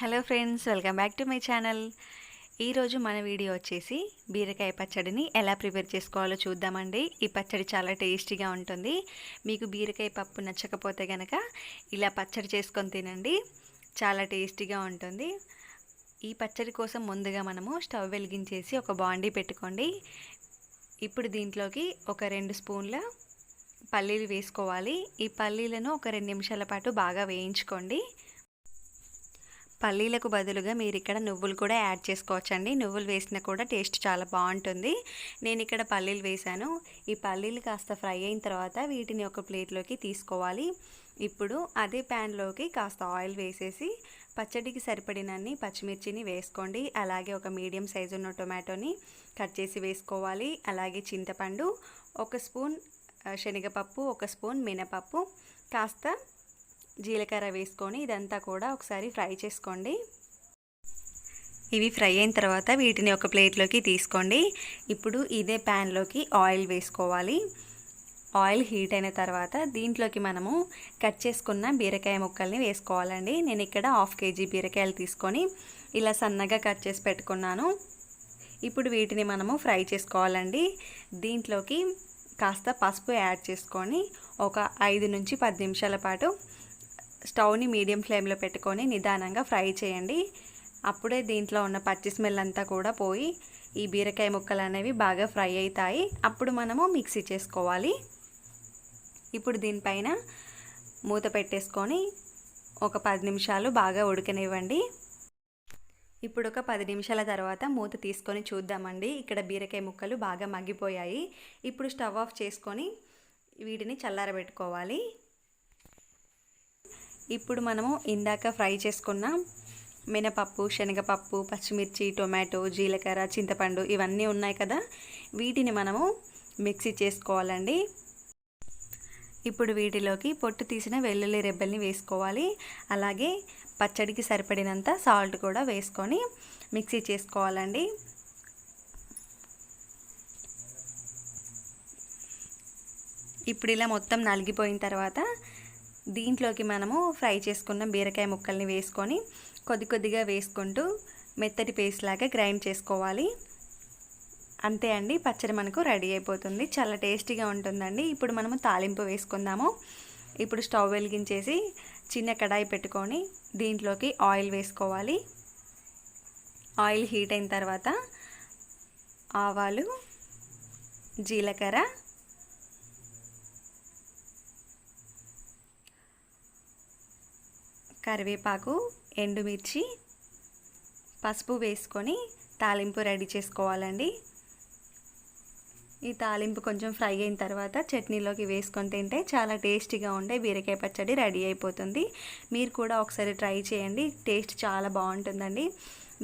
Hello friends, welcome back to my channel. ఈరోజు మన video వచ్చేసి బీరకాయ పచ్చడిని ఎలా ప్రిపేర్ చేసుకోవాలో చూద్దామండి. ఈ పచ్చడి చాలా టేస్టీగా ఉంటుంది. మీకు బీరకాయ పప్పు నచ్చకపోతే కనుక ఇలా పచ్చడి చేసుకొని తినండి, చాలా టేస్టీగా ఉంటుంది. ఈ పచ్చడి కోసం ముందుగా మనము స్టవ్ వెలిగించేసి ఒక బాండీ పెట్టుకోండి. ఇప్పుడు దీంట్లోకి ఒక 2 స్పూన్ల పల్లీలు వేసుకోవాలి. ఈ పల్లీలను ఒక 2 నిమిషాల పాటు బాగా వేయించుకోండి. పల్లీలకు బదులుగా మీరు ఇక్కడ నువ్వులు కూడా యాడ్ చేసుకోవచ్చండి. నువ్వులు వేసినా కూడా టేస్ట్ చాలా బాగుంటుంది. నేను ఇక్కడ పల్లీలు వేసాను. ఈ పల్లీలు కాస్త ఫ్రై అయిన తర్వాత వీటిని ఒక ప్లేట్లోకి తీసుకోవాలి. ఇప్పుడు అదే ప్యాన్లోకి కాస్త ఆయిల్ వేసేసి పచ్చడికి సరిపడినన్ని పచ్చిమిర్చిని వేసుకోండి. అలాగే ఒక మీడియం సైజు ఉన్న టొమాటోని కట్ చేసి వేసుకోవాలి. అలాగే చింతపండు, 1 స్పూన్ శనగపప్పు, 1 స్పూన్ మినపప్పు, కాస్త జీలకర్ర వేసుకొని ఇదంతా కూడా ఒకసారి ఫ్రై చేసుకోండి. ఇవి ఫ్రై అయిన తర్వాత వీటిని ఒక ప్లేట్లోకి తీసుకోండి. ఇప్పుడు ఇదే ప్యాన్లోకి ఆయిల్ వేసుకోవాలి. ఆయిల్ హీట్ అయిన తర్వాత దీంట్లోకి మనము కట్ చేసుకున్న బీరకాయ ముక్కల్ని వేసుకోవాలండి. నేను ఇక్కడ 1/2 kg బీరకాయలు తీసుకొని ఇలా సన్నగా కట్ చేసి పెట్టుకున్నాను. ఇప్పుడు వీటిని మనము ఫ్రై చేసుకోవాలండి. దీంట్లోకి కాస్త పసుపు యాడ్ చేసుకొని ఒక 5 నుంచి 10 నిమిషాల పాటు స్టవ్ని మీడియం ఫ్లేమ్లో పెట్టుకొని నిదానంగా ఫ్రై చేయండి. అప్పుడే దీంట్లో ఉన్న పచ్చి స్మెల్ అంతా కూడా పోయి ఈ బీరకాయ ముక్కలు అనేవి బాగా ఫ్రై అవుతాయి. అప్పుడు మనము మిక్సీ చేసుకోవాలి. ఇప్పుడు దీనిపైన మూత పెట్టేసుకొని ఒక 10 నిమిషాలు బాగా ఉడకనివ్వండి. ఇప్పుడు ఒక 10 నిమిషాల తర్వాత మూత తీసుకొని చూద్దామండి. ఇక్కడ బీరకాయ ముక్కలు బాగా మగ్గిపోయాయి. ఇప్పుడు స్టవ్ ఆఫ్ చేసుకొని వీటిని చల్లారబెట్టుకోవాలి. ఇప్పుడు మనము ఇందాక ఫ్రై చేసుకున్న మినపప్పు, శనగపప్పు, పచ్చిమిర్చి, టొమాటో, జీలకర్ర, చింతపండు ఇవన్నీ ఉన్నాయి కదా, వీటిని మనము మిక్సీ చేసుకోవాలండి. ఇప్పుడు వీటిలోకి పొట్టు తీసిన వెల్లుల్లి రెబ్బల్ని వేసుకోవాలి. అలాగే పచ్చడికి సరిపడినంత సాల్ట్ కూడా వేసుకొని మిక్సీ చేసుకోవాలండి. ఇప్పుడు ఇలా మొత్తం నలిగిపోయిన తర్వాత దీంట్లోకి మనము ఫ్రై చేసుకున్న బీరకాయ ముక్కల్ని వేసుకొని కొద్దిగా వేసుకుంటూ మెత్తటి పేస్ట్ లాగా గ్రైండ్ చేసుకోవాలి. అంతే అండి, పచ్చడి మనకు రెడీ అయిపోతుంది. చాలా టేస్టీగా ఉంటుందండి. ఇప్పుడు మనము తాలింపు వేసుకుందాము. ఇప్పుడు స్టవ్ వెలిగించేసి చిన్న కడాయి పెట్టుకొని దీంట్లోకి ఆయిల్ వేసుకోవాలి. ఆయిల్ హీట్ అయిన తర్వాత ఆవాలు, జీలకర్ర, కరివేపాకు, ఎండుమిర్చి, పసుపు వేసుకొని తాలింపు రెడీ చేసుకోవాలండి. ఈ తాలింపు కొంచెం ఫ్రై అయిన తర్వాత చట్నీలోకి వేసుకొని తింటే చాలా టేస్టీగా ఉండే బీరకాయ పచ్చడి రెడీ అయిపోతుంది. మీరు కూడా ఒకసారి ట్రై చేయండి, టేస్ట్ చాలా బాగుంటుందండి.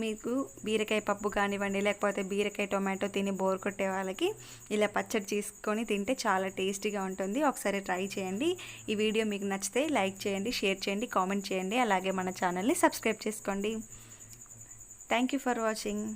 మీకు బీరకాయ పప్పు కానివ్వండి, లేకపోతే బీరకాయ టొమాటో తిని బోర్ కొట్టే వాళ్ళకి ఇలా పచ్చడి చేసుకొని తింటే చాలా టేస్టీగా ఉంటుంది. ఒకసారి ట్రై చేయండి. ఈ వీడియో మీకు నచ్చితే లైక్ చేయండి, షేర్ చేయండి, కామెంట్ చేయండి. అలాగే మన ఛానల్ని సబ్స్క్రైబ్ చేసుకోండి. Thank you for watching.